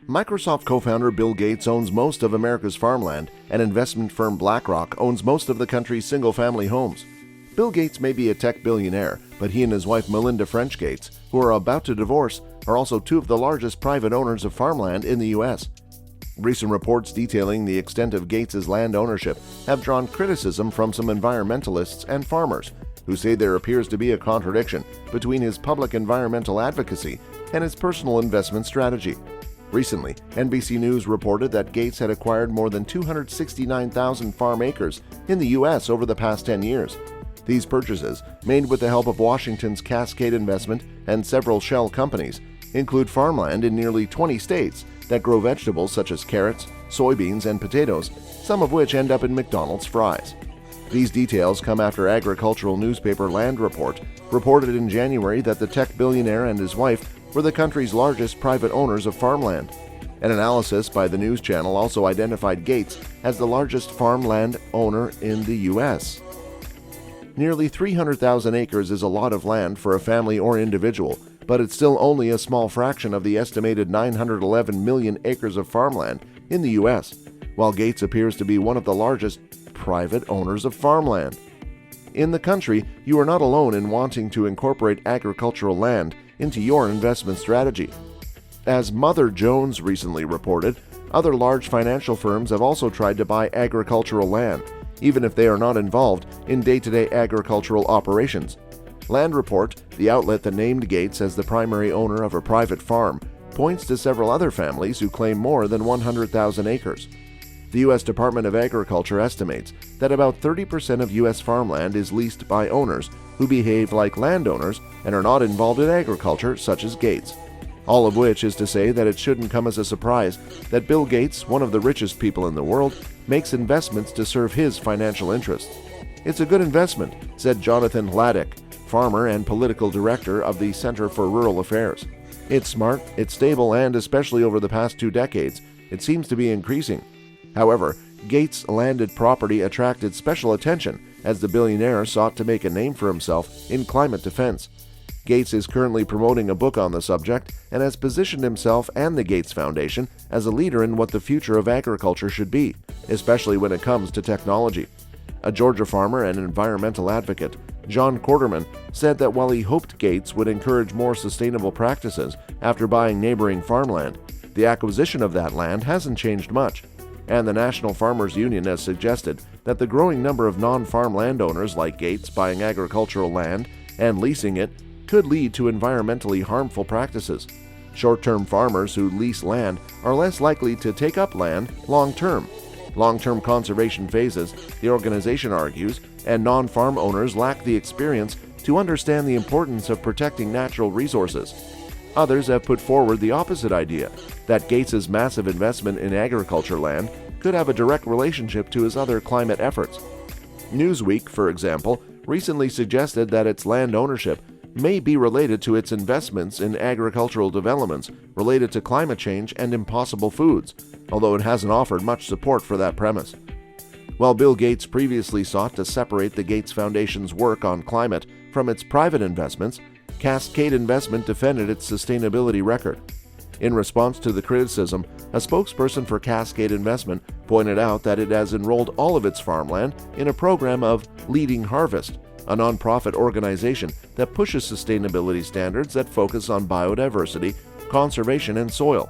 Microsoft co-founder Bill Gates owns most of America's farmland, and investment firm BlackRock owns most of the country's single-family homes. Bill Gates may be a tech billionaire, but he and his wife Melinda French Gates, who are about to divorce, are also two of the largest private owners of farmland in the U.S. Recent reports detailing the extent of Gates' land ownership have drawn criticism from some environmentalists and farmers, who say there appears to be a contradiction between his public environmental advocacy and his personal investment strategy. Recently, NBC News reported that Gates had acquired more than 269,000 farm acres in the U.S. over the past 10 years. These purchases, made with the help of Washington's Cascade investment and several shell companies, include farmland in nearly 20 states that grow vegetables such as carrots, soybeans, and potatoes, some of which end up in McDonald's fries. These details come after agricultural newspaper Land Report reported in January that the tech billionaire and his wife were the country's largest private owners of farmland. An analysis by the news channel also identified Gates as the largest farmland owner in the U.S. Nearly 300,000 acres is a lot of land for a family or individual, but it's still only a small fraction of the estimated 911 million acres of farmland in the U.S., while Gates appears to be one of the largest private owners of farmland. In the country, you are not alone in wanting to incorporate agricultural land into your investment strategy. As Mother Jones recently reported, other large financial firms have also tried to buy agricultural land, even if they are not involved in day-to-day agricultural operations. Land Report, the outlet that named Gates as the primary owner of a private farm, points to several other families who claim more than 100,000 acres. The U.S. Department of Agriculture estimates that about 30% of U.S. farmland is leased by owners who behave like landowners and are not involved in agriculture, such as Gates. All of which is to say that it shouldn't come as a surprise that Bill Gates, one of the richest people in the world, makes investments to serve his financial interests. It's a good investment, said Jonathan Laddick, farmer and political director of the Center for Rural Affairs. It's smart, it's stable, and especially over the past 2 decades, it seems to be increasing. However, Gates' landed property attracted special attention as the billionaire sought to make a name for himself in climate defense. Gates is currently promoting a book on the subject and has positioned himself and the Gates Foundation as a leader in what the future of agriculture should be, especially when it comes to technology. A Georgia farmer and environmental advocate, John Quarterman, said that while he hoped Gates would encourage more sustainable practices after buying neighboring farmland, the acquisition of that land hasn't changed much. And the National Farmers Union has suggested that the growing number of non-farm landowners like Gates buying agricultural land and leasing it could lead to environmentally harmful practices. Short-term farmers who lease land are less likely to take up land long-term. Long-term conservation phases, the organization argues, and non-farm owners lack the experience to understand the importance of protecting natural resources. Others have put forward the opposite idea, that Gates' massive investment in agriculture land could have a direct relationship to his other climate efforts. Newsweek, for example, recently suggested that its land ownership may be related to its investments in agricultural developments related to climate change and impossible foods, although it hasn't offered much support for that premise. While Bill Gates previously sought to separate the Gates Foundation's work on climate from its private investments, Cascade Investment defended its sustainability record. In response to the criticism, a spokesperson for Cascade Investment pointed out that it has enrolled all of its farmland in a program of Leading Harvest, a nonprofit organization that pushes sustainability standards that focus on biodiversity, conservation, and soil.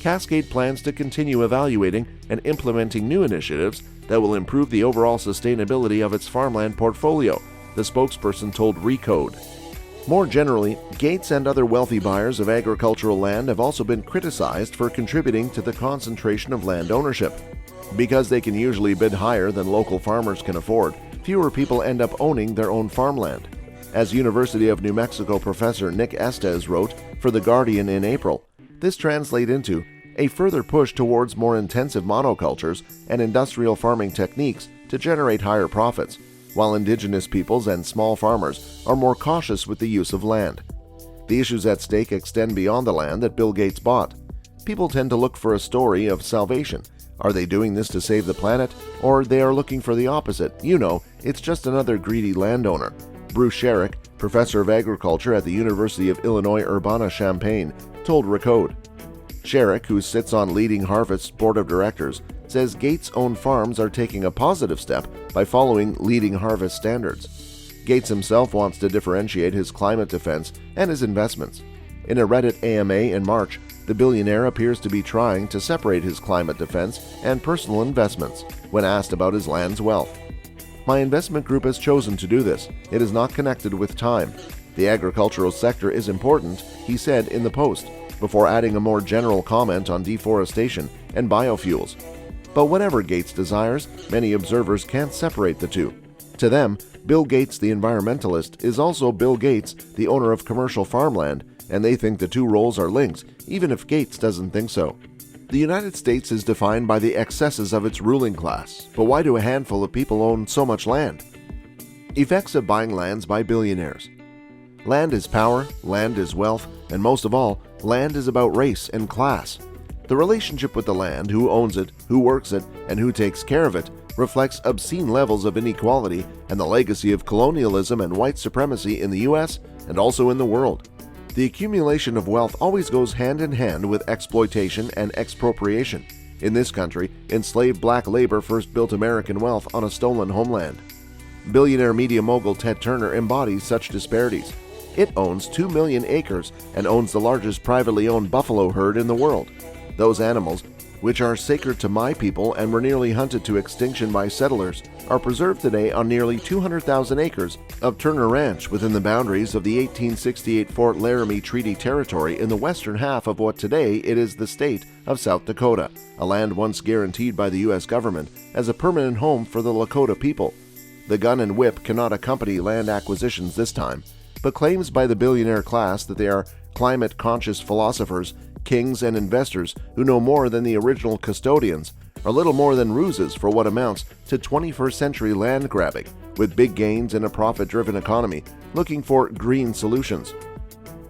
Cascade plans to continue evaluating and implementing new initiatives that will improve the overall sustainability of its farmland portfolio, the spokesperson told Recode. More generally, Gates and other wealthy buyers of agricultural land have also been criticized for contributing to the concentration of land ownership. Because they can usually bid higher than local farmers can afford, fewer people end up owning their own farmland. As University of New Mexico professor Nick Estes wrote for The Guardian in April, this translates into a further push towards more intensive monocultures and industrial farming techniques to generate higher profits, while indigenous peoples and small farmers are more cautious with the use of land. The issues at stake extend beyond the land that Bill Gates bought. People tend to look for a story of salvation. Are they doing this to save the planet, or they are looking for the opposite? It's just another greedy landowner. Bruce Sherrick, professor of agriculture at the University of Illinois Urbana-Champaign, told Recode. Sherrick, who sits on Leading Harvest's board of directors, says Gates-owned farms are taking a positive step by following Leading Harvest standards. Gates himself wants to differentiate his climate defense and his investments. In a Reddit AMA in March, the billionaire appears to be trying to separate his climate defense and personal investments when asked about his land's wealth. "My investment group has chosen to do this. It is not connected with time. The agricultural sector is important," he said in the post, before adding a more general comment on deforestation and biofuels. But whatever Gates desires, many observers can't separate the two. To them, Bill Gates, the environmentalist, is also Bill Gates, the owner of commercial farmland, and they think the two roles are linked, even if Gates doesn't think so. The United States is defined by the excesses of its ruling class, but why do a handful of people own so much land? Effects of buying lands by billionaires. Land is power, land is wealth, and most of all, land is about race and class. The relationship with the land, who owns it, who works it, and who takes care of it, reflects obscene levels of inequality and the legacy of colonialism and white supremacy in the US and also in the world. The accumulation of wealth always goes hand in hand with exploitation and expropriation. In this country, enslaved black labor first built American wealth on a stolen homeland. Billionaire media mogul Ted Turner embodies such disparities. It owns 2 million acres and owns the largest privately owned buffalo herd in the world. Those animals, which are sacred to my people and were nearly hunted to extinction by settlers, are preserved today on nearly 200,000 acres of Turner Ranch within the boundaries of the 1868 Fort Laramie Treaty Territory in the western half of what today it is the state of South Dakota, a land once guaranteed by the U.S. government as a permanent home for the Lakota people. The gun and whip cannot accompany land acquisitions this time, but claims by the billionaire class that they are climate-conscious philosophers, kings, and investors who know more than the original custodians are little more than ruses for what amounts to 21st century land grabbing, with big gains in a profit-driven economy looking for green solutions.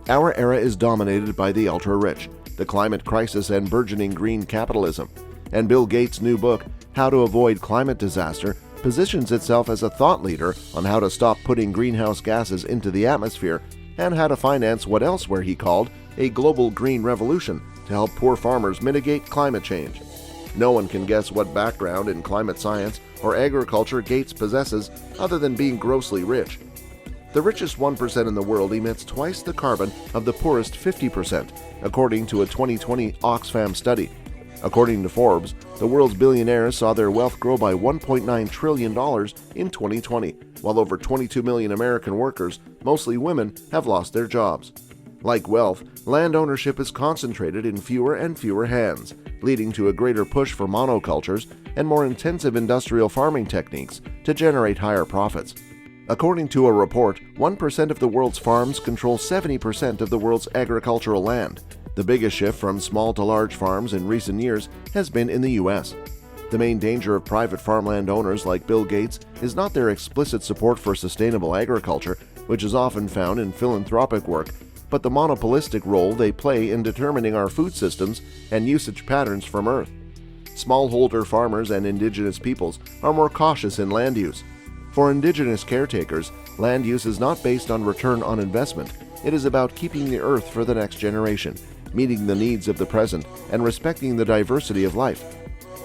Our era is dominated by the ultra-rich, the climate crisis, and burgeoning green capitalism, and Bill Gates' new book, How to Avoid Climate Disaster, positions itself as a thought leader on how to stop putting greenhouse gases into the atmosphere and how to finance what elsewhere he called a global green revolution to help poor farmers mitigate climate change. No one can guess what background in climate science or agriculture Gates possesses other than being grossly rich. The richest 1% in the world emits twice the carbon of the poorest 50%, according to a 2020 Oxfam study. According to Forbes, the world's billionaires saw their wealth grow by $1.9 trillion in 2020, while over 22 million American workers, mostly women, have lost their jobs. Like wealth, land ownership is concentrated in fewer and fewer hands, leading to a greater push for monocultures and more intensive industrial farming techniques to generate higher profits. According to a report, 1% of the world's farms control 70% of the world's agricultural land. The biggest shift from small to large farms in recent years has been in the U.S. The main danger of private farmland owners like Bill Gates is not their explicit support for sustainable agriculture, which is often found in philanthropic work, but the monopolistic role they play in determining our food systems and usage patterns from Earth. Smallholder farmers and indigenous peoples are more cautious in land use. For indigenous caretakers, land use is not based on return on investment. It is about keeping the earth for the next generation, meeting the needs of the present, and respecting the diversity of life.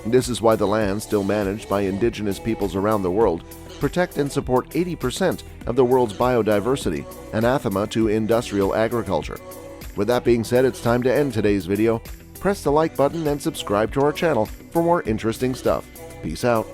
This is why the lands still managed by indigenous peoples around the world protect and support 80% of the world's biodiversity, anathema to industrial agriculture. With that being said, it's time to end today's video. Press the like button and subscribe to our channel for more interesting stuff. Peace out.